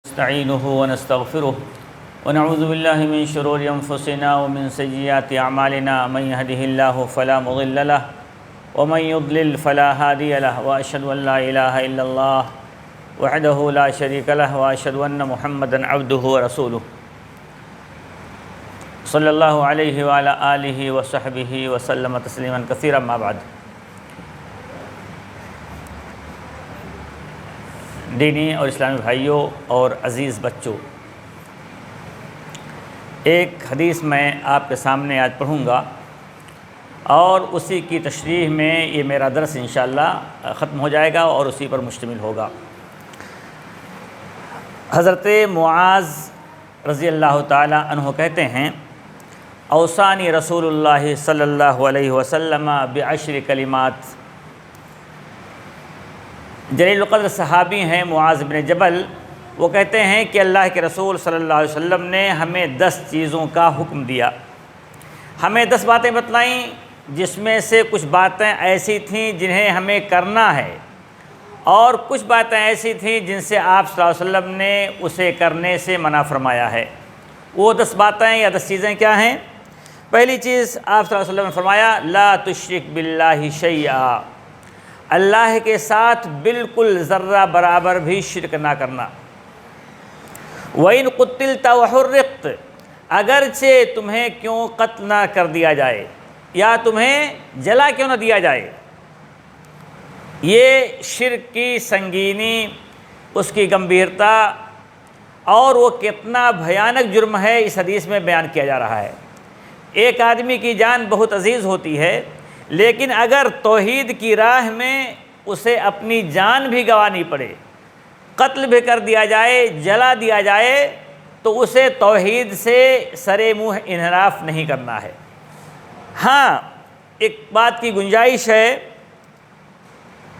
نستعينه ونستغفره ونعوذ بالله من شرور أنفسنا ومن سيئات أعمالنا من يهده الله فلا مضل له ومن يضلل فلا هادي له وأشهد أن لا إله إلا الله وحده لا شريك له وأشهد أن محمدا عبده ورسوله صلى الله عليه وعلى آله وصحبه وسلم تسليما كثيرا ما بعد۔ دینی اور اسلامی بھائیوں اور عزیز بچوں، ایک حدیث میں آپ کے سامنے آج پڑھوں گا اور اسی کی تشریح میں یہ میرا درس انشاءاللہ ختم ہو جائے گا اور اسی پر مشتمل ہوگا۔ حضرت معاذ رضی اللہ تعالی عنہ کہتے ہیں، اوصانی رسول اللہ صلی اللہ علیہ وسلم بعشر کلمات۔ جلیل القدر صحابی ہیں معاذ بن جبل، وہ کہتے ہیں کہ اللہ کے رسول صلی اللہ علیہ وسلم نے ہمیں 10 چیزوں کا حکم دیا، ہمیں 10 باتیں بتلائیں، جس میں سے کچھ باتیں ایسی تھیں جنہیں ہمیں کرنا ہے اور کچھ باتیں ایسی تھیں جن سے آپ صلی اللہ علیہ وسلم نے اسے کرنے سے منع فرمایا ہے۔ وہ 10 باتیں یا 10 چیزیں کیا ہیں؟ پہلی چیز آپ صلی اللہ علیہ وسلم نے فرمایا، لا تشرک باللہ شیئا، اللہ کے ساتھ بالکل ذرہ برابر بھی شرک نہ کرنا۔ وَإِن قُتِلْتَ وَحُرِّقْتَ، اگرچہ تمہیں کیوں قتل نہ کر دیا جائے یا تمہیں جلا کیوں نہ دیا جائے۔ یہ شرک کی سنگینی، اس کی گمبھیرتا اور وہ کتنا بھیانک جرم ہے اس حدیث میں بیان کیا جا رہا ہے۔ ایک آدمی کی جان بہت عزیز ہوتی ہے، لیکن اگر توحید کی راہ میں اسے اپنی جان بھی گنوانی پڑے، قتل بھی کر دیا جائے، جلا دیا جائے، تو اسے توحید سے سرے منہ انحراف نہیں کرنا ہے۔ ہاں، ایک بات کی گنجائش ہے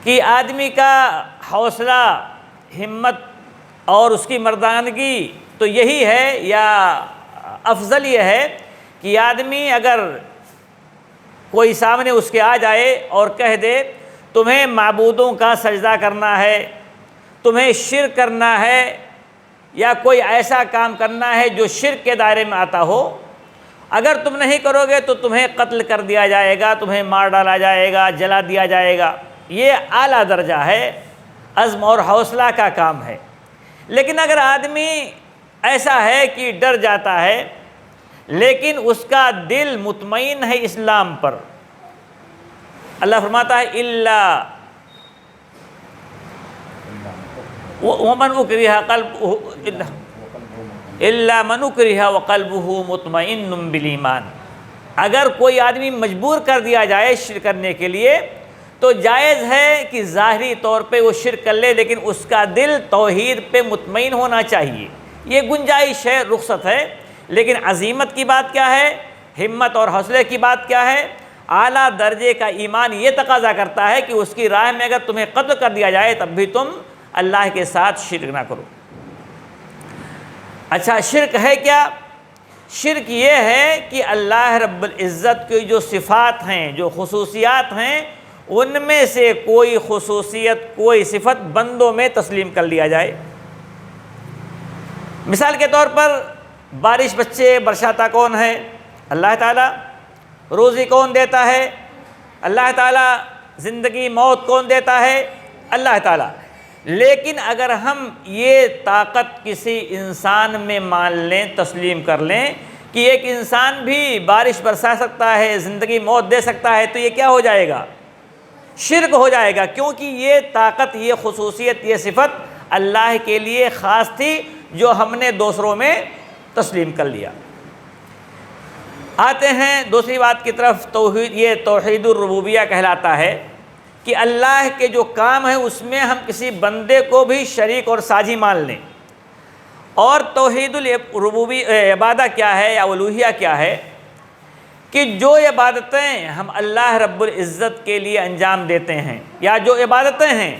کہ آدمی کا حوصلہ، ہمت اور اس کی مردانگی تو یہی ہے، یا افضل یہ ہے کہ آدمی اگر کوئی سامنے اس کے آ جائے اور کہہ دے تمہیں معبودوں کا سجدہ کرنا ہے، تمہیں شرک کرنا ہے، یا کوئی ایسا کام کرنا ہے جو شرک کے دائرے میں آتا ہو، اگر تم نہیں کرو گے تو تمہیں قتل کر دیا جائے گا، تمہیں مار ڈالا جائے گا، جلا دیا جائے گا۔ یہ اعلیٰ درجہ ہے، عزم اور حوصلہ کا کام ہے۔ لیکن اگر آدمی ایسا ہے کہ ڈر جاتا ہے لیکن اس کا دل مطمئن ہے اسلام پر، اللہ فرماتا ہے وَمَنْ أُكْرِهَ قَلْبُهُ إِلَّا مَنْ أُكْرِهَ وَقَلْبُهُ مُطْمَئِنٌ بِالْإِيمَانِ، اگر کوئی آدمی مجبور کر دیا جائے شرک کرنے کے لیے تو جائز ہے کہ ظاہری طور پہ وہ شرک کر لے، لیکن اس کا دل توحید پہ مطمئن ہونا چاہیے۔ یہ گنجائش ہے، رخصت ہے۔ لیکن عزیمت کی بات کیا ہے، ہمت اور حوصلے کی بات کیا ہے؟ اعلیٰ درجے کا ایمان یہ تقاضا کرتا ہے کہ اس کی راہ میں اگر تمہیں قتل کر دیا جائے تب بھی تم اللہ کے ساتھ شرک نہ کرو۔ اچھا، شرک ہے کیا؟ شرک یہ ہے کہ اللہ رب العزت کی جو صفات ہیں، جو خصوصیات ہیں، ان میں سے کوئی خصوصیت، کوئی صفت بندوں میں تسلیم کر لیا جائے۔ مثال کے طور پر بارش بچے برساتا کون ہے؟ اللہ تعالیٰ۔ روزی کون دیتا ہے؟ اللہ تعالیٰ۔ زندگی موت کون دیتا ہے؟ اللہ تعالیٰ۔ لیکن اگر ہم یہ طاقت کسی انسان میں مان لیں، تسلیم کر لیں کہ ایک انسان بھی بارش برسا سکتا ہے، زندگی موت دے سکتا ہے، تو یہ کیا ہو جائے گا؟ شرک ہو جائے گا، کیونکہ یہ طاقت، یہ خصوصیت، یہ صفت اللہ کے لیے خاص تھی جو ہم نے دوسروں میں تسلیم کر لیا۔ آتے ہیں دوسری بات کی طرف، توحید۔ یہ توحید الربوبیہ کہلاتا ہے کہ اللہ کے جو کام ہے اس میں ہم کسی بندے کو بھی شریک اور ساجھی مان لیں۔ اور توحید عبادہ کیا ہے یا الوہیہ کیا ہے؟ کہ جو عبادتیں ہم اللہ رب العزت کے لیے انجام دیتے ہیں، یا جو عبادتیں ہیں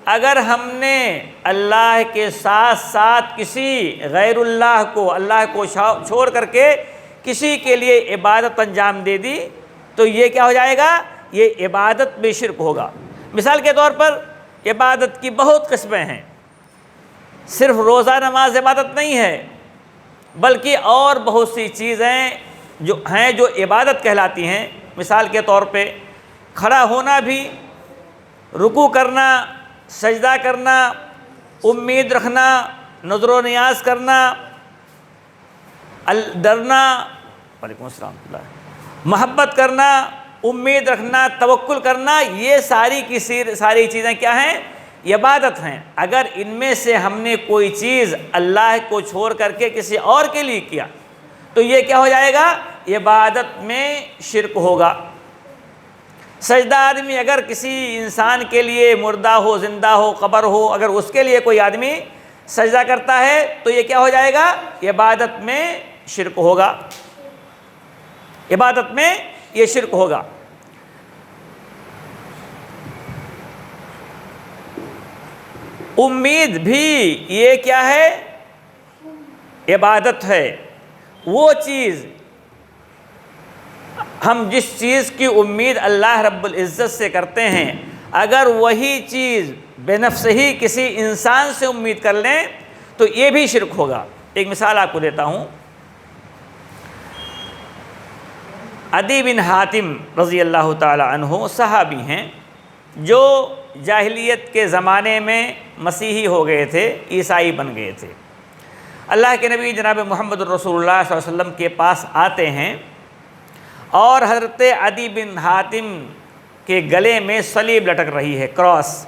اگر ہم نے اللہ کے ساتھ ساتھ کسی غیر اللہ کو، اللہ کو چھوڑ کر کے کسی کے لیے عبادت انجام دے دی تو یہ کیا ہو جائے گا؟ یہ عبادت میں شرک ہوگا۔ مثال کے طور پر عبادت کی بہت قسمیں ہیں، صرف روزہ نماز عبادت نہیں ہے، بلکہ اور بہت سی چیزیں جو عبادت کہلاتی ہیں۔ مثال کے طور پہ کھڑا ہونا بھی، رکوع کرنا، سجدہ کرنا، امید رکھنا، نظر و نیاز کرنا، ڈرنا، وعلیکم السلام اللہ، محبت کرنا، امید رکھنا، توکل کرنا، یہ ساری چیزیں کیا ہیں؟ عبادت ہیں۔ اگر ان میں سے ہم نے کوئی چیز اللہ کو چھوڑ کر کے کسی اور کے لیے کیا تو یہ کیا ہو جائے گا؟ عبادت میں شرک ہوگا۔ سجدہ آدمی اگر کسی انسان کے لیے، مردہ ہو، زندہ ہو، قبر ہو، اگر اس کے لیے کوئی آدمی سجدہ کرتا ہے تو یہ کیا ہو جائے گا؟ عبادت میں شرک ہوگا، عبادت میں یہ شرک ہوگا۔ امید بھی یہ کیا ہے؟ عبادت ہے۔ وہ چیز، ہم جس چیز کی امید اللہ رب العزت سے کرتے ہیں، اگر وہی چیز بے نفس ہی کسی انسان سے امید کر لیں تو یہ بھی شرک ہوگا۔ ایک مثال آپ کو دیتا ہوں۔ عدی بن حاتم رضی اللہ تعالی عنہ صحابی ہیں جو جاہلیت کے زمانے میں مسیحی ہو گئے تھے، عیسائی بن گئے تھے۔ اللہ کے نبی جناب محمد رسول اللہ صلی اللہ علیہ وسلم کے پاس آتے ہیں اور حضرت عدی بن حاتم کے گلے میں صلیب لٹک رہی ہے، کراس۔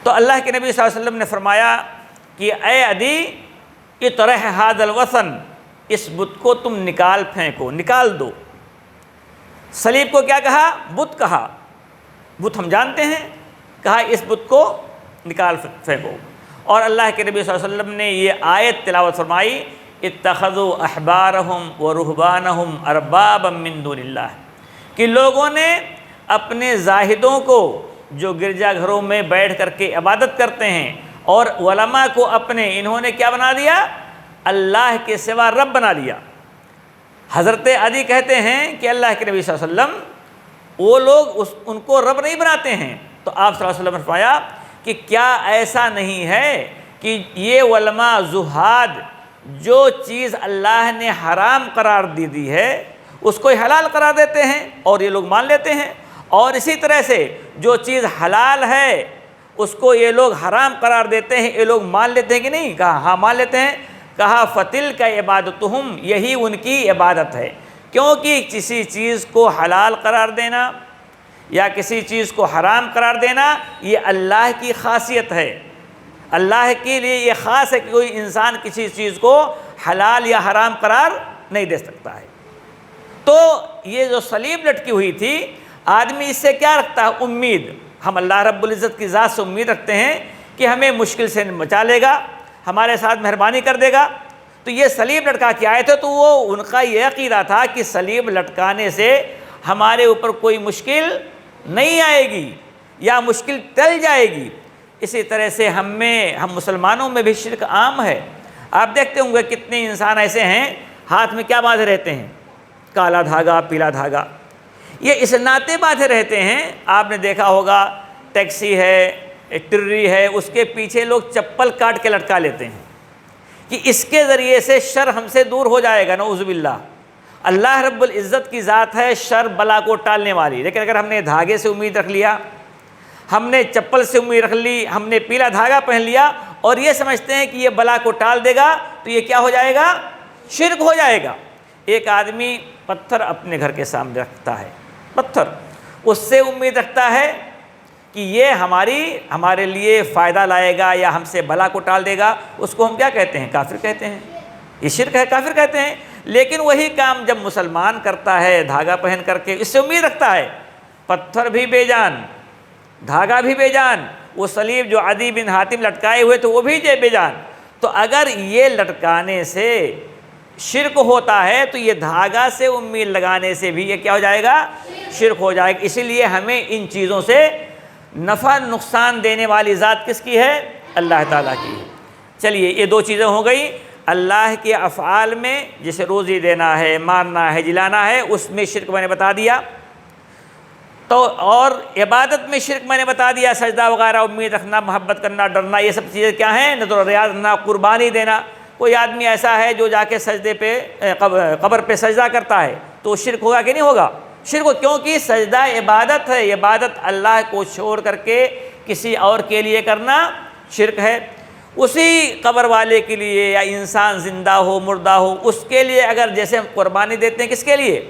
تو اللہ کے نبی صلی اللہ علیہ وسلم نے فرمایا کہ اے عدی، اطرح ھذا الوثن، اس بت کو تم نکال پھینکو، نکال دو۔ صلیب کو کیا کہا؟ بت کہا۔ بت ہم جانتے ہیں، کہا اس بت کو نکال پھینکو۔ اور اللہ کے نبی صلی اللہ علیہ وسلم نے یہ آیت تلاوت فرمائی، اتخذوا احبارہم ورہبانہم اربابا من دون اللہ، کہ لوگوں نے اپنے زاہدوں کو جو گرجا گھروں میں بیٹھ کر کے عبادت کرتے ہیں اور علماء کو اپنے، انہوں نے کیا بنا دیا؟ اللہ کے سوا رب بنا لیا۔ حضرت عدی کہتے ہیں کہ اللہ کے نبی صلی اللہ علیہ وسلم وہ لوگ ان کو رب نہیں بناتے ہیں۔ تو آپ صلی اللہ علیہ وسلم نے فرمایا کہ کیا ایسا نہیں ہے کہ یہ علماء زہاد جو چیز اللہ نے حرام قرار دی ہے اس کو حلال قرار دیتے ہیں اور یہ لوگ مان لیتے ہیں، اور اسی طرح سے جو چیز حلال ہے اس کو یہ لوگ حرام قرار دیتے ہیں، یہ لوگ مان لیتے ہیں کہ نہیں؟ کہا ہاں مان لیتے ہیں۔ کہا فتلک عبادتہم، یہی ان کی عبادت ہے، کیونکہ کسی چیز کو حلال قرار دینا یا کسی چیز کو حرام قرار دینا یہ اللہ کی خاصیت ہے۔ اللہ کے لیے یہ خاص ہے کہ کوئی انسان کسی چیز کو حلال یا حرام قرار نہیں دے سکتا ہے۔ تو یہ جو صلیب لٹکی ہوئی تھی، آدمی اس سے کیا رکھتا ہے؟ امید۔ ہم اللہ رب العزت کی ذات سے امید رکھتے ہیں کہ ہمیں مشکل سے بچا لے گا، ہمارے ساتھ مہربانی کر دے گا۔ تو یہ صلیب لٹکا کے آئے تھے تو وہ ان کا یہ عقیدہ تھا کہ صلیب لٹکانے سے ہمارے اوپر کوئی مشکل نہیں آئے گی یا مشکل ٹل جائے گی۔ اسی طرح سے ہم مسلمانوں میں بھی شرک عام ہے۔ آپ دیکھتے ہوں گے کتنے انسان ایسے ہیں ہاتھ میں کیا باندھے رہتے ہیں؟ کالا دھاگا، پیلا دھاگا، یہ اس ناطے باندھے رہتے ہیں۔ آپ نے دیکھا ہوگا ٹیکسی ہے، ٹرری ہے، اس کے پیچھے لوگ چپل کاٹ کے لٹکا لیتے ہیں کہ اس کے ذریعے سے شر ہم سے دور ہو جائے گا، نعوذ باللہ۔ اللہ رب العزت کی ذات ہے شر بلا کو ٹالنے والی، لیکن اگر ہم نے دھاگے سے امید رکھ لیا، ہم نے چپل سے امید رکھ لی، ہم نے پیلا دھاگا پہن لیا اور یہ سمجھتے ہیں کہ یہ بلا کو ٹال دے گا، تو یہ کیا ہو جائے گا؟ شرک ہو جائے گا۔ ایک آدمی پتھر اپنے گھر کے سامنے رکھتا ہے، پتھر، اس سے امید رکھتا ہے کہ یہ ہمارے لیے فائدہ لائے گا یا ہم سے بلا کو ٹال دے گا، اس کو ہم کیا کہتے ہیں؟ کافر کہتے ہیں۔ یہ شرک ہے، کافر کہتے ہیں۔ لیکن وہی کام جب مسلمان کرتا ہے دھاگا پہن کر کے، اس سے امید رکھتا ہے، پتھر بھی بے جان، دھاگا بھی بے جان، وہ صلیب جو عدی بن حاتم لٹکائے ہوئے تھے وہ بھی بے جان، تو اگر یہ لٹکانے سے شرک ہوتا ہے تو یہ دھاگا سے امید لگانے سے بھی یہ کیا ہو جائے گا؟ شرک ہو جائے گا۔ اسی لیے ہمیں ان چیزوں سے نفع نقصان دینے والی ذات کس کی ہے؟ اللہ تعالیٰ کی ہے۔ چلیے یہ دو چیزیں ہو گئی۔ اللہ کے افعال میں جیسے روزی دینا ہے، مارنا ہے، جلانا ہے، اس میں شرک میں نے بتا دیا۔ تو اور عبادت میں شرک میں نے بتا دیا، سجدہ وغیرہ، امید رکھنا، محبت کرنا، ڈرنا، یہ سب چیزیں کیا ہیں؟ نذر و ریاض رکھنا، قربانی دینا۔ کوئی آدمی ایسا ہے جو جا کے سجدے پہ قبر پہ سجدہ کرتا ہے تو شرک ہوگا کہ نہیں ہوگا؟ شرک ہو، کیونکہ سجدہ عبادت ہے، عبادت اللہ کو چھوڑ کر کے کسی اور کے لیے کرنا شرک ہے۔ اسی قبر والے کے لیے یا انسان زندہ ہو مردہ ہو اس کے لیے اگر جیسے ہم قربانی دیتے ہیں، کس کے لیے؟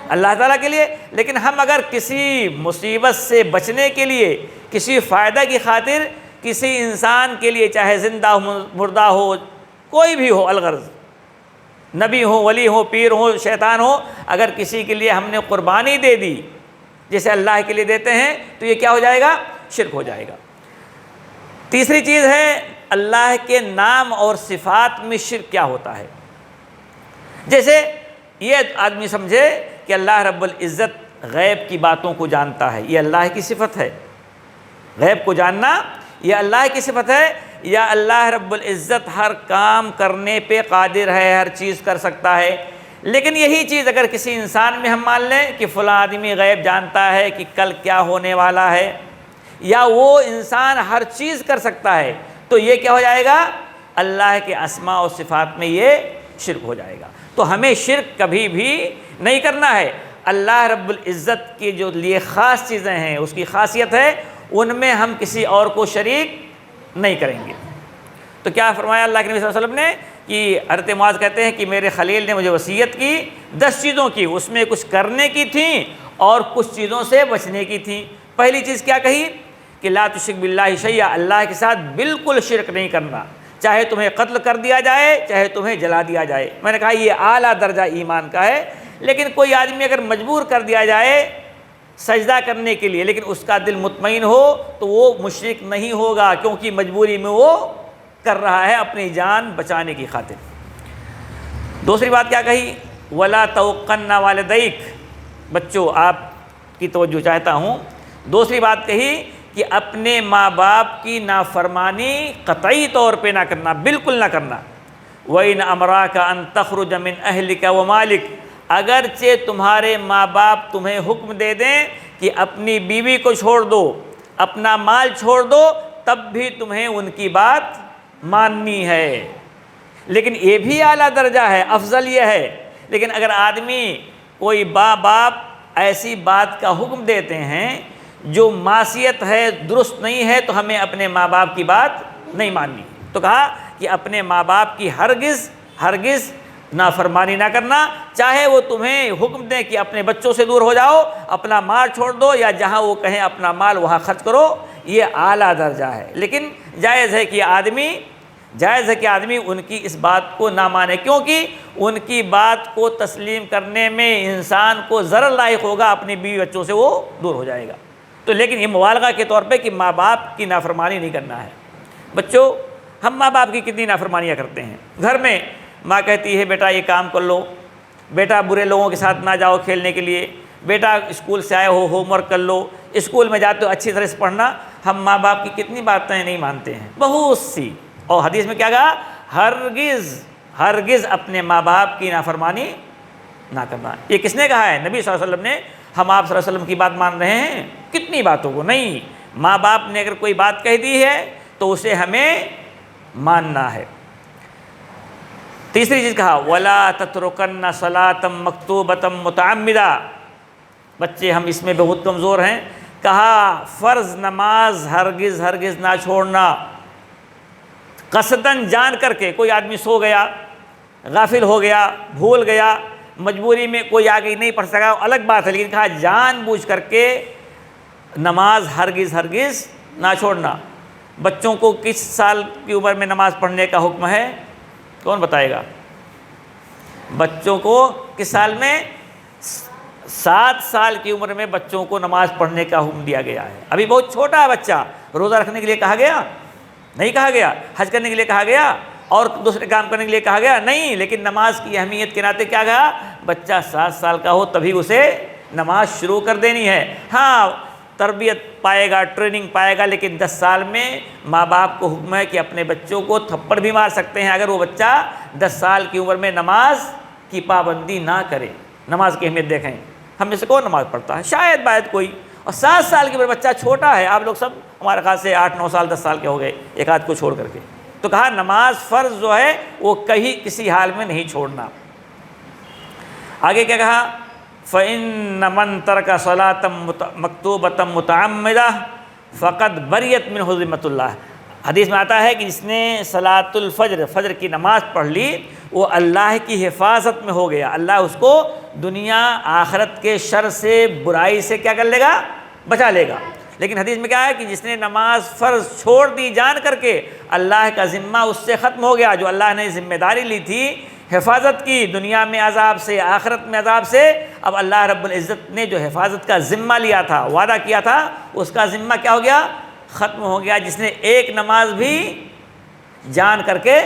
اللہ تعالیٰ کے لیے۔ لیکن ہم اگر کسی مصیبت سے بچنے کے لیے، کسی فائدہ کی خاطر کسی انسان کے لیے، چاہے زندہ ہو مردہ ہو کوئی بھی ہو، الغرض نبی ہو، ولی ہو، پیر ہو، شیطان ہو، اگر کسی کے لیے ہم نے قربانی دے دی جیسے اللہ کے لیے دیتے ہیں تو یہ کیا ہو جائے گا؟ شرک ہو جائے گا۔ تیسری چیز ہے اللہ کے نام اور صفات میں شرک کیا ہوتا ہے؟ جیسے یہ آدمی سمجھے کہ اللہ رب العزت غیب کی باتوں کو جانتا ہے، یہ اللہ کی صفت ہے، غیب کو جاننا یہ اللہ کی صفت ہے، یا اللہ رب العزت ہر کام کرنے پہ قادر ہے، ہر چیز کر سکتا ہے۔ لیکن یہی چیز اگر کسی انسان میں ہم مان لیں کہ فلاں آدمی غیب جانتا ہے کہ کل کیا ہونے والا ہے، یا وہ انسان ہر چیز کر سکتا ہے، تو یہ کیا ہو جائے گا؟ اللہ کے اسماء و صفات میں یہ شرک ہو جائے گا۔ تو ہمیں شرک کبھی بھی نہیں کرنا ہے۔ اللہ رب العزت کے جو لیے خاص چیزیں ہیں، اس کی خاصیت ہے، ان میں ہم کسی اور کو شریک نہیں کریں گے۔ تو کیا فرمایا اللہ کے نبی صلی اللہ علیہ وسلم نے کہ حضرت معاذ کہتے ہیں کہ میرے خلیل نے مجھے وصیت کی 10 چیزوں کی، اس میں کچھ کرنے کی تھیں اور کچھ چیزوں سے بچنے کی تھیں۔ پہلی چیز کیا کہی؟ کہ لا تشرک باللہ شیئا، اللہ کے ساتھ بالکل شرک نہیں کرنا، چاہے تمہیں قتل کر دیا جائے، چاہے تمہیں جلا دیا جائے۔ میں نے کہا یہ اعلیٰ درجہ ایمان کا ہے۔ لیکن کوئی آدمی اگر مجبور کر دیا جائے سجدہ کرنے کے لیے لیکن اس کا دل مطمئن ہو تو وہ مشرک نہیں ہوگا، کیونکہ مجبوری میں وہ کر رہا ہے اپنی جان بچانے کی خاطر۔ دوسری بات کیا کہی؟ وَلَا تَوْقَنَّ وَالِدَيْكَ، بچوں آپ کی توجہ چاہتا ہوں۔ دوسری بات کہی کہ اپنے ماں باپ کی نافرمانی قطعی طور پہ نہ کرنا، بالکل نہ کرنا۔ وَإِنْ أَمَرَاكَ أَن تَخْرُجَ مِنْ أَهْلِكَ وَمَالِكَ، اگرچہ تمہارے ماں باپ تمہیں حکم دے دیں کہ اپنی بیوی کو چھوڑ دو، اپنا مال چھوڑ دو، تب بھی تمہیں ان کی بات ماننی ہے۔ لیکن یہ بھی اعلیٰ درجہ ہے، افضل یہ ہے۔ لیکن اگر آدمی کوئی باپ ایسی بات کا حکم دیتے ہیں جو معصیت ہے، درست نہیں ہے، تو ہمیں اپنے ماں باپ کی بات نہیں ماننی۔ تو کہا کہ اپنے ماں باپ کی ہرگز نافرمانی نہ کرنا، چاہے وہ تمہیں حکم دیں کہ اپنے بچوں سے دور ہو جاؤ، اپنا مال چھوڑ دو، یا جہاں وہ کہیں اپنا مال وہاں خرچ کرو، یہ اعلیٰ درجہ ہے۔ لیکن جائز ہے کہ آدمی ان کی اس بات کو نہ مانے، کیونکہ ان کی بات کو تسلیم کرنے میں انسان کو ضرر لاحق ہوگا، اپنی بیوی بچوں سے وہ دور ہو جائے گا۔ تو لیکن یہ مبالغہ کے طور پہ کہ ماں باپ کی نافرمانی نہیں کرنا ہے۔ بچوں، ہم ماں باپ کی کتنی نافرمانیاں کرتے ہیں۔ گھر میں ماں کہتی ہے بیٹا یہ کام کر لو، بیٹا برے لوگوں کے ساتھ نہ جاؤ کھیلنے کے لیے، بیٹا اسکول سے آئے ہو ہوم ورک کر لو، اسکول میں جاتے ہو اچھی طرح سے پڑھنا۔ ہم ماں باپ کی کتنی باتیں نہیں مانتے ہیں، بہت سی۔ اور حدیث میں کیا کہا؟ ہرگز اپنے ماں باپ کی نافرمانی نہ کرنا۔ یہ کس نے کہا ہے؟ نبی صلی اللہ علیہ وسلم نے۔ ہم آپ صلی اللہ علیہ وسلم کی بات مان رہے ہیں، کتنی باتوں کو نہیں۔ ماں باپ نے اگر کوئی بات کہہ دی ہے تو اسے ہمیں ماننا ہے۔ تیسری چیز کہا وَلَا تَتْرُكَنَّ صَلَاةً مَكْتُوبَةً مُتَعَمِّدًا، بچے ہم اس میں بہت کمزور ہیں۔ کہا فرض نماز ہرگز نہ چھوڑنا، قصداً جان کر کے۔ کوئی آدمی سو گیا، غافل ہو گیا، بھول گیا، مجبوری میں کوئی آگے نہیں پڑھ سکا، الگ بات ہے، لیکن کہا جان بوجھ کر کے نماز ہرگز نہ چھوڑنا۔ بچوں کو کس سال کی عمر میں نماز پڑھنے کا حکم ہے؟ کون بتائے گا؟ بچوں کو کس سال میں؟ 7 سال کی عمر میں بچوں کو نماز پڑھنے کا حکم دیا گیا ہے۔ ابھی بہت چھوٹا ہے بچہ۔ روزہ رکھنے کے لیے کہا گیا؟ نہیں کہا گیا۔ حج کرنے کے لیے کہا گیا؟ اور دوسرے کام کرنے کے لیے کہا گیا؟ نہیں۔ لیکن نماز کی اہمیت کے ناطے کیا کہا؟ بچہ 7 سال کا ہو تبھی اسے نماز شروع کر دینی ہے۔ ہاں تربیت پائے گا، ٹریننگ پائے گا، لیکن 10 سال میں ماں باپ کو حکم ہے کہ اپنے بچوں کو تھپڑ بھی مار سکتے ہیں اگر وہ بچہ 10 سال کی عمر میں نماز کی پابندی نہ کرے۔ نماز کی اہمیت دیکھیں، ہم میں سے کون نماز پڑھتا ہے؟ شاید کوئی، اور 7 سال کے بچہ چھوٹا ہے، آپ لوگ سب ہمارے خیال سے 8 9 سال 10 سال کے ہو گئے ایک آدھ کو چھوڑ کر کے، تو کہا نماز فرض جو ہے وہ کہیں کسی حال میں نہیں چھوڑنا۔ آگے کیا کہا؟ فَإِنَّ مَن تَرَكَ صَلَاةً مَكْتُوبَةً مُتَعَمِّدَةً فَقَدْ بَرِيَتْ مِنْهُ ذِمَّةُ اللَّهِ۔ حدیث میں آتا ہے کہ جس نے صلاۃ الفجر، فجر کی نماز پڑھ لی، وہ اللہ کی حفاظت میں ہو گیا، اللہ اس کو دنیا آخرت کے شر سے، برائی سے کیا کر لے گا؟ بچا لے گا۔ لیکن حدیث میں کیا ہے کہ جس نے نماز فرض چھوڑ دی جان کر کے، اللہ کا ذمہ اس سے ختم ہو گیا، جو اللہ نے ذمہ داری لی تھی حفاظت کی، دنیا میں عذاب سے، آخرت میں عذاب سے، اب اللہ رب العزت نے جو حفاظت کا ذمہ لیا تھا، وعدہ کیا تھا، اس کا ذمہ کیا ہو گیا؟ ختم ہو گیا، جس نے ایک نماز بھی جان کر کے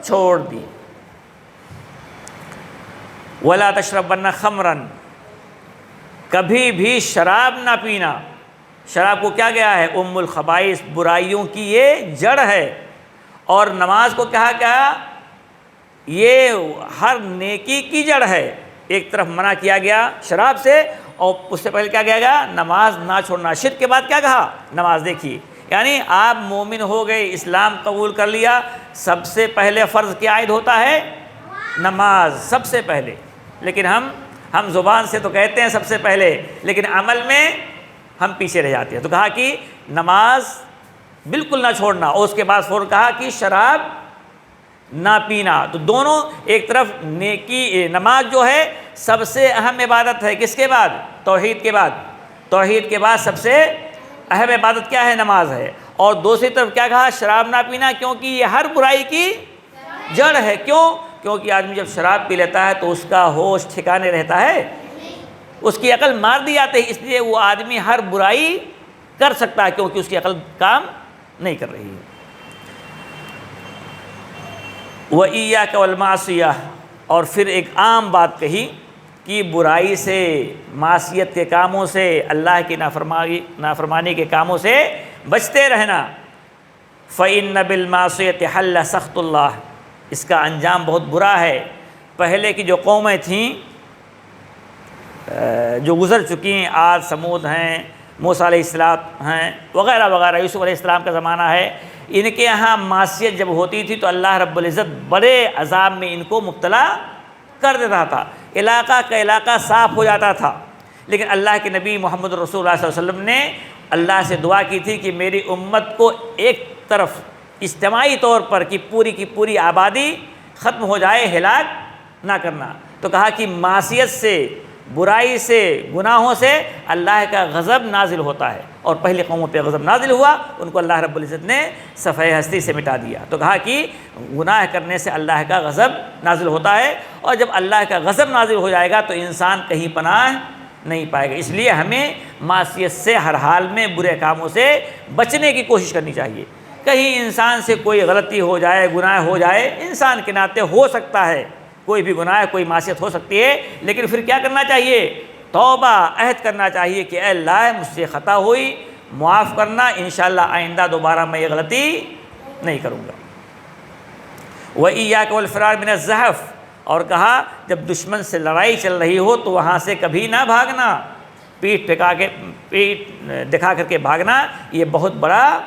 چھوڑ دی۔ وَلَا تَشْرَبَنَّ خَمْرًا، کبھی بھی شراب نہ پینا۔ شراب کو کیا گیا ہے؟ ام الخبائث، برائیوں کی یہ جڑ ہے۔ اور نماز کو کہا کیا؟ یہ ہر نیکی کی جڑ ہے۔ ایک طرف منع کیا گیا شراب سے، اور اس سے پہلے کیا کیا گیا؟ نماز نہ چھوڑنا۔ شرک کے بعد کیا کہا؟ نماز۔ دیکھیے، یعنی آپ مومن ہو گئے، اسلام قبول کر لیا، سب سے پہلے فرض کیا عائد ہوتا ہے؟ نماز، سب سے پہلے۔ لیکن ہم زبان سے تو کہتے ہیں سب سے پہلے، لیکن عمل میں ہم پیچھے رہ جاتے ہیں۔ تو کہا کہ نماز بالکل نہ چھوڑنا، اور اس کے بعد فوراً کہا کہ شراب نہ پینا۔ تو دونوں، ایک طرف نیکی، نماز جو ہے سب سے اہم عبادت ہے، کس کے بعد؟ توحید کے بعد۔ توحید کے بعد سب سے اہم عبادت کیا ہے؟ نماز ہے۔ اور دوسری طرف کیا کہا؟ شراب نہ پینا، کیونکہ یہ ہر برائی کی جڑ ہے۔ کیوں؟ کیونکہ آدمی جب شراب پی لیتا ہے تو اس کا ہوش ٹھکانے رہتا ہے، اس کی عقل مار دی جاتی ہے، اس لیے وہ آدمی ہر برائی کر سکتا ہے، کیونکہ اس کی عقل کام نہیں کر رہی ہے۔ وَإِيَّاكَ وَالْمَعْصِيَةَ، اور پھر ایک عام بات کہی کہ برائی سے، معصیت کے کاموں سے، اللہ کی نافرمانی کے کاموں سے بچتے رہنا۔ فَإِنَّ بِالْمَعْصِيَةِ حَلَّ سَخْطُ اللَّهِ، اس کا انجام بہت برا ہے۔ پہلے کی جو قومیں تھیں جو گزر چکی ہیں، عاد، سمود ہیں، موسیٰ علیہ السلام ہیں، وغیرہ وغیرہ، یوسف علیہ السلام کا زمانہ ہے، ان کے یہاں معصیت جب ہوتی تھی تو اللہ رب العزت بڑے عذاب میں ان کو مبتلا کر دیتا تھا، علاقہ کا علاقہ صاف ہو جاتا تھا۔ لیکن اللہ کے نبی محمد رسول اللہ صلی اللہ علیہ وسلم نے اللہ سے دعا کی تھی کہ میری امت کو ایک طرف اجتماعی طور پر کہ پوری کی پوری آبادی ختم ہو جائے، ہلاک نہ کرنا۔ تو کہا کہ معصیت سے، برائی سے، گناہوں سے اللہ کا غضب نازل ہوتا ہے، اور پہلی قوموں پہ غضب نازل ہوا، ان کو اللہ رب العزت نے صفحہ ہستی سے مٹا دیا۔ تو کہا کہ گناہ کرنے سے اللہ کا غضب نازل ہوتا ہے، اور جب اللہ کا غضب نازل ہو جائے گا تو انسان کہیں پناہ نہیں پائے گا۔ اس لیے ہمیں معصیت سے ہر حال میں، برے کاموں سے بچنے کی کوشش کرنی چاہیے۔ کہیں انسان سے کوئی غلطی ہو جائے، گناہ ہو جائے، انسان کے ناطے ہو سکتا ہے، کوئی بھی گناہ، کوئی معصیت ہو سکتی ہے، لیکن پھر کیا کرنا چاہیے؟ توبہ، عہد کرنا چاہیے کہ اے اللہ مجھ سے خطا ہوئی، معاف کرنا، انشاءاللہ آئندہ دوبارہ میں یہ غلطی نہیں کروں گا۔ وَإِيَّاكَ وَالْفِرَارَ مِنَ الزَّحْفِ، اور کہا جب دشمن سے لڑائی چل رہی ہو تو وہاں سے کبھی نہ بھاگنا، پیٹھ دکھا کر کے بھاگنا، یہ بہت بڑا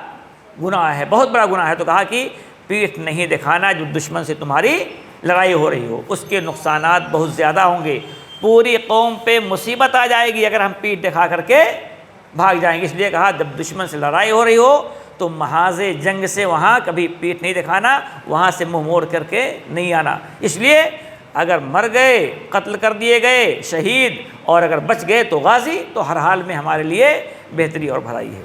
گناہ ہے، بہت بڑا گناہ ہے۔ تو کہا کہ پیٹھ نہیں دکھانا جو دشمن سے تمہاری لڑائی ہو رہی ہو، اس کے نقصانات بہت زیادہ ہوں گے، پوری قوم پہ مصیبت آ جائے گی اگر ہم پیٹھ دکھا کر کے بھاگ جائیں گے۔ اس لیے کہا جب دشمن سے لڑائی ہو رہی ہو تو محاذ جنگ سے وہاں کبھی پیٹھ نہیں دکھانا، وہاں سے منہ موڑ کر کے نہیں آنا۔ اس لیے اگر مر گئے، قتل کر دیے گئے، شہید، اور اگر بچ گئے تو غازی، تو ہر حال میں ہمارے لیے بہتری اور بھلائی ہے۔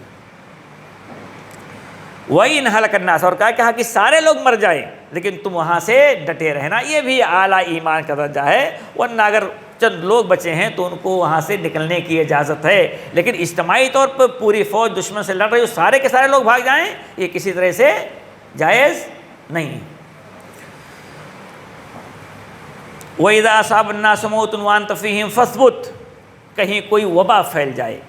وَإِنْ هَلَكَ النَّاسُ، اور کہا کہ سارے لوگ مر جائیں لیکن تم وہاں سے ڈٹے رہنا، یہ بھی اعلیٰ ایمان کا درجہ ہے۔ ورنہ اگر چند لوگ بچے ہیں تو ان کو وہاں سے نکلنے کی اجازت ہے، لیکن اجتماعی طور پر پوری فوج دشمن سے لڑ رہی ہو، سارے کے سارے لوگ بھاگ جائیں، یہ کسی طرح سے جائز نہیں۔ وَإِذَا أَصَابَ النَّاسَ مَوْتٌ وَأَنْتَ فِيهِمْ فَاثْبُتْ، کہیں کوئی وبا پھیل جائے،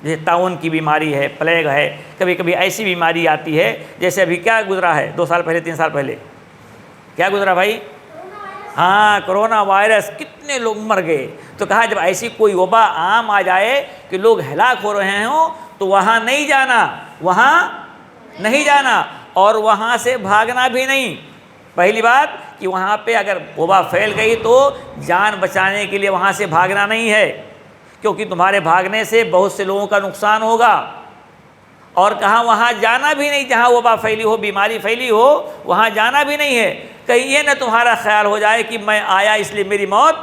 جیسے طاعون کی بیماری ہے، پلیگ ہے، کبھی کبھی ایسی بیماری آتی ہے، جیسے ابھی کیا گزرا ہے 2 سال پہلے، 3 سال پہلے کیا گزرا بھائی؟ ہاں، کرونا وائرس، کتنے لوگ مر گئے۔ تو کہا جب ایسی کوئی وبا عام آ جائے کہ لوگ ہلاک ہو رہے ہوں تو وہاں نہیں جانا، وہاں نہیں جانا، اور وہاں سے بھاگنا بھی نہیں۔ پہلی بات کہ وہاں پہ اگر وبا پھیل گئی تو جان بچانے کے لیے وہاں سے بھاگنا نہیں ہے، کیونکہ تمہارے بھاگنے سے بہت سے لوگوں کا نقصان ہوگا۔ اور کہاں وہاں جانا بھی نہیں جہاں وبا پھیلی ہو، بیماری پھیلی ہو، وہاں جانا بھی نہیں ہے۔ کہیں یہ نہ تمہارا خیال ہو جائے کہ میں آیا اس لیے میری موت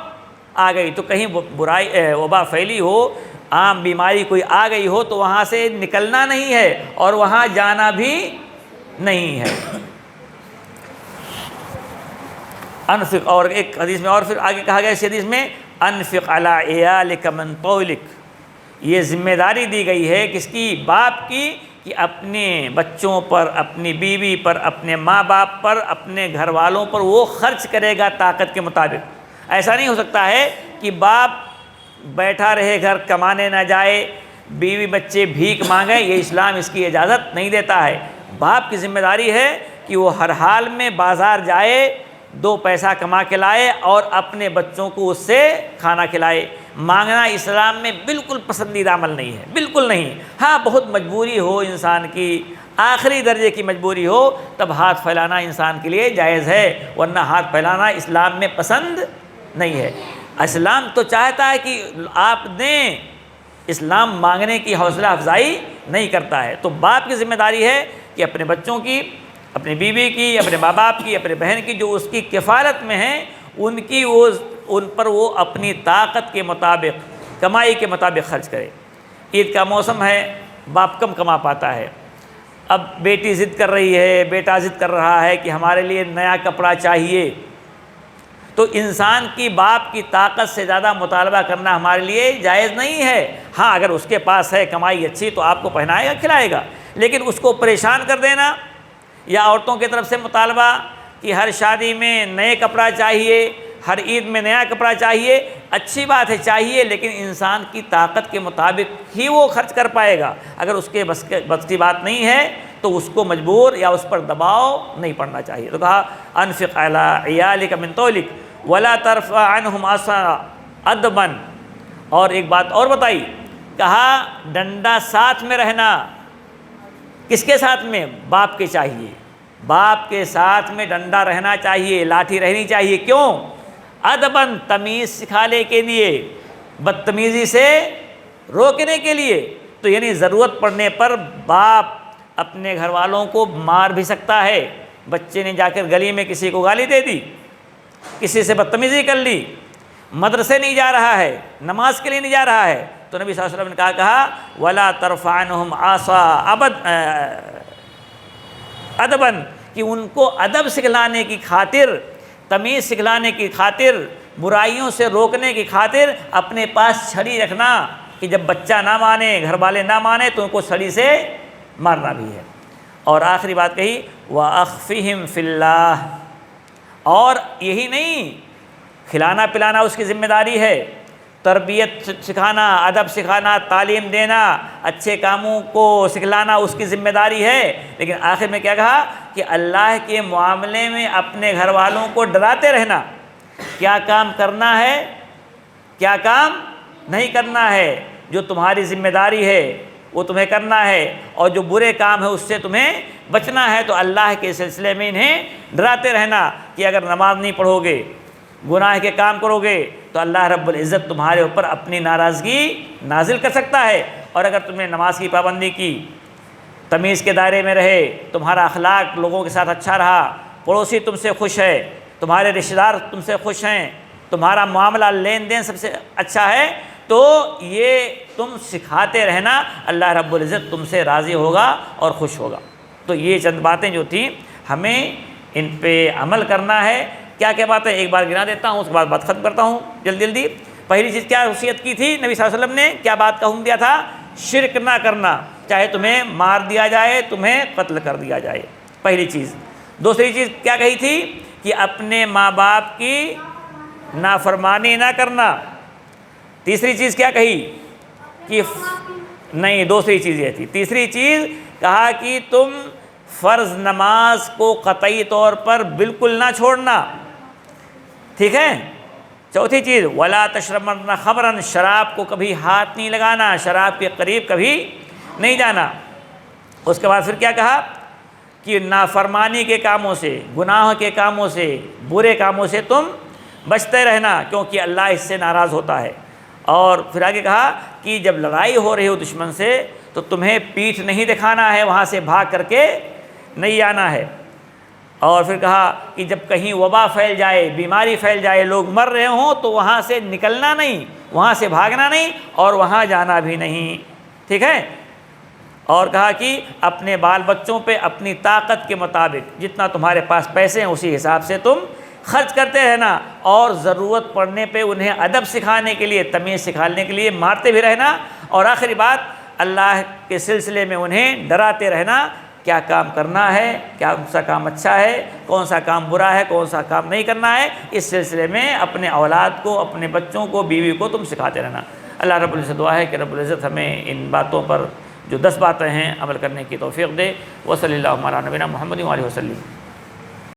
آ گئی، تو کہیں برائی وبا پھیلی ہو، عام بیماری کوئی آ گئی ہو تو وہاں سے نکلنا نہیں ہے اور وہاں جانا بھی نہیں ہے۔ انفق، اور ایک حدیث میں اور پھر آگے کہا گیا اس حدیث میں انفق علی عیالک من طولک، یہ ذمہ داری دی گئی ہے کس کی؟ باپ کی، کہ اپنے بچوں پر، اپنی بیوی پر، اپنے ماں باپ پر، اپنے گھر والوں پر وہ خرچ کرے گا طاقت کے مطابق۔ ایسا نہیں ہو سکتا ہے کہ باپ بیٹھا رہے گھر، کمانے نہ جائے، بیوی بچے بھیک مانگے، یہ اسلام اس کی اجازت نہیں دیتا ہے۔ باپ کی ذمہ داری ہے کہ وہ ہر حال میں بازار جائے، دو پیسہ کما کے لائے اور اپنے بچوں کو اس سے کھانا کھلائے۔ مانگنا اسلام میں بالکل پسندیدہ عمل نہیں ہے، بالکل نہیں۔ ہاں بہت مجبوری ہو انسان کی، آخری درجے کی مجبوری ہو، تب ہاتھ پھیلانا انسان کے لیے جائز ہے، ورنہ ہاتھ پھیلانا اسلام میں پسند نہیں ہے۔ اسلام تو چاہتا ہے کہ آپ دیں، اسلام مانگنے کی حوصلہ افزائی نہیں کرتا ہے۔ تو باپ کی ذمہ داری ہے کہ اپنے بچوں کی، اپنی بیوی کی، اپنے ماں باپ کی، اپنے بہن کی جو اس کی کفالت میں ہیں، ان پر وہ اپنی طاقت کے مطابق، کمائی کے مطابق خرچ کرے۔ عید کا موسم ہے، باپ کم کما پاتا ہے، اب بیٹی ضد کر رہی ہے، بیٹا ضد کر رہا ہے کہ ہمارے لیے نیا کپڑا چاہیے، تو انسان کی باپ کی طاقت سے زیادہ مطالبہ کرنا ہمارے لیے جائز نہیں ہے۔ ہاں اگر اس کے پاس ہے کمائی اچھی تو آپ کو پہنائے گا، کھلائے گا، لیکن اس کو پریشان کر دینا، یا عورتوں کی طرف سے مطالبہ کہ ہر شادی میں نئے کپڑا چاہیے، ہر عید میں نیا کپڑا چاہیے، اچھی بات ہے چاہیے، لیکن انسان کی طاقت کے مطابق ہی وہ خرچ کر پائے گا۔ اگر اس کے بس کی بات نہیں ہے تو اس کو مجبور یا اس پر دباؤ نہیں پڑنا چاہیے۔ تو کہا انفق علی عیالک من طولک ولا ترفع عنہم عصا ادبا، اور ایک بات اور بتائی، کہا ڈنڈا ساتھ میں رہنا۔ کس کے ساتھ میں؟ باپ کے چاہیے، باپ کے ساتھ میں ڈنڈا رہنا چاہیے، لاٹھی رہنی چاہیے۔ کیوں؟ ادباً، تمیز سکھانے کے لیے، بدتمیزی سے روکنے کے لیے۔ تو یعنی ضرورت پڑنے پر باپ اپنے گھر والوں کو مار بھی سکتا ہے۔ بچے نے جا کر گلی میں کسی کو گالی دے دی، کسی سے بدتمیزی کر لی، مدرسے نہیں جا رہا ہے، نماز کے لیے نہیں جا رہا ہے، تو نبی صلی اللہ علیہ وسلم نے کہا وَلَا تَرْفَعْ عَنْهُمْ عَصَا ادباً، کہ ان کو ادب سکھلانے کی خاطر، تمیز سکھلانے کی خاطر، برائیوں سے روکنے کی خاطر اپنے پاس چھڑی رکھنا، کہ جب بچہ نہ مانے، گھر والے نہ مانے تو ان کو چھڑی سے مارنا بھی ہے۔ اور آخری بات کہی وَأَخْفِهِمْ فِي اللَّهِ، اور یہی نہیں، کھلانا پلانا اس کی ذمہ داری ہے، تربیت سکھانا، ادب سکھانا، تعلیم دینا، اچھے کاموں کو سکھلانا اس کی ذمہ داری ہے، لیکن آخر میں کیا کہا کہ اللہ کے معاملے میں اپنے گھر والوں کو ڈراتے رہنا، کیا کام کرنا ہے، کیا کام نہیں کرنا ہے، جو تمہاری ذمہ داری ہے وہ تمہیں کرنا ہے، اور جو برے کام ہے اس سے تمہیں بچنا ہے۔ تو اللہ کے سلسلے میں انہیں ڈراتے رہنا کہ اگر نماز نہیں پڑھو گے، گناہ کے کام کرو گے تو اللہ رب العزت تمہارے اوپر اپنی ناراضگی نازل کر سکتا ہے، اور اگر تم نے نماز کی پابندی کی، تمیز کے دائرے میں رہے، تمہارا اخلاق لوگوں کے ساتھ اچھا رہا، پڑوسی تم سے خوش ہے، تمہارے رشتہ دار تم سے خوش ہیں، تمہارا معاملہ لین دین سب سے اچھا ہے، تو یہ تم سکھاتے رہنا، اللہ رب العزت تم سے راضی ہوگا اور خوش ہوگا۔ تو یہ چند باتیں جو تھیں ہمیں ان پہ عمل کرنا ہے۔ کیا کیا باتیں ایک بار گنا دیتا ہوں، اس کے بعد بات ختم کرتا ہوں جلدی۔ پہلی چیز کیا وصیت کی تھی نبی صلی اللہ علیہ وسلم نے، کیا بات کا حکم دیا تھا؟ شرک نہ کرنا، چاہے تمہیں مار دیا جائے، تمہیں قتل کر دیا جائے، پہلی چیز۔ دوسری چیز کیا کہی تھی کہ اپنے ماں باپ کی نافرمانی نہ کرنا۔ تیسری چیز کیا کہی کہ نہیں، دوسری چیز یہ تھی۔ تیسری چیز کہا کہ تم فرض نماز کو قطعی طور پر بالکل نہ چھوڑنا، ٹھیک ہے؟ چوتھی چیز ولا تشربن خمرا، شراب کو کبھی ہاتھ نہیں لگانا، شراب کے قریب کبھی نہیں جانا۔ اس کے بعد پھر کیا کہا کہ نافرمانی کے کاموں سے، گناہ کے کاموں سے، برے کاموں سے تم بچتے رہنا، کیونکہ اللہ اس سے ناراض ہوتا ہے۔ اور پھر آگے کہا کہ جب لڑائی ہو رہی ہو دشمن سے تو تمہیں پیٹھ نہیں دکھانا ہے، وہاں سے بھاگ کر کے نہیں آنا ہے۔ اور پھر کہا کہ جب کہیں وبا پھیل جائے، بیماری پھیل جائے، لوگ مر رہے ہوں تو وہاں سے نکلنا نہیں، وہاں سے بھاگنا نہیں اور وہاں جانا بھی نہیں، ٹھیک ہے۔ اور کہا کہ اپنے بال بچوں پہ اپنی طاقت کے مطابق جتنا تمہارے پاس پیسے ہیں اسی حساب سے تم خرچ کرتے رہنا، اور ضرورت پڑنے پہ انہیں ادب سکھانے کے لیے، تمیز سکھانے کے لیے مارتے بھی رہنا، اور آخری بات اللہ کے سلسلے میں انہیں ڈراتے رہنا، کیا کام کرنا ہے، کون سا کام اچھا ہے، کون سا کام برا ہے، کون سا کام نہیں کرنا ہے، اس سلسلے میں اپنے اولاد کو، اپنے بچوں کو، بیوی کو تم سکھاتے رہنا۔ اللہ رب العزت دعا ہے کہ رب العزت ہمیں ان باتوں پر جو 10 باتیں ہیں عمل کرنے کی توفیق دے۔ وصلی اللہ علی نبینا محمد و آلہ وسلم۔